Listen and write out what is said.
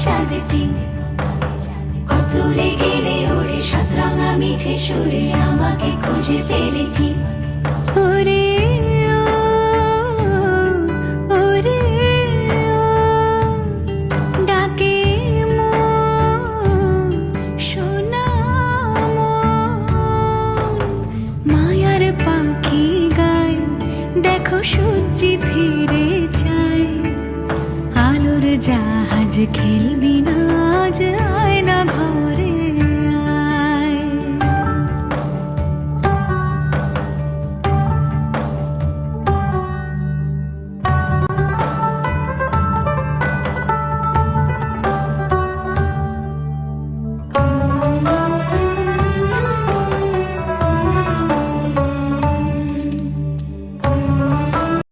চাঁদটি কত দূরে গেলে ওরে সাতরাঙা মিঠে সুরে আমাকে খুঁজে পেলে কি ওরে ও, ওরে ও, ডাকে মন, সোনা মন। মায়ার পাখি গায় দেখো সূর্যি ফিরে যায় আলোর জাহাজ খেলবি না আজ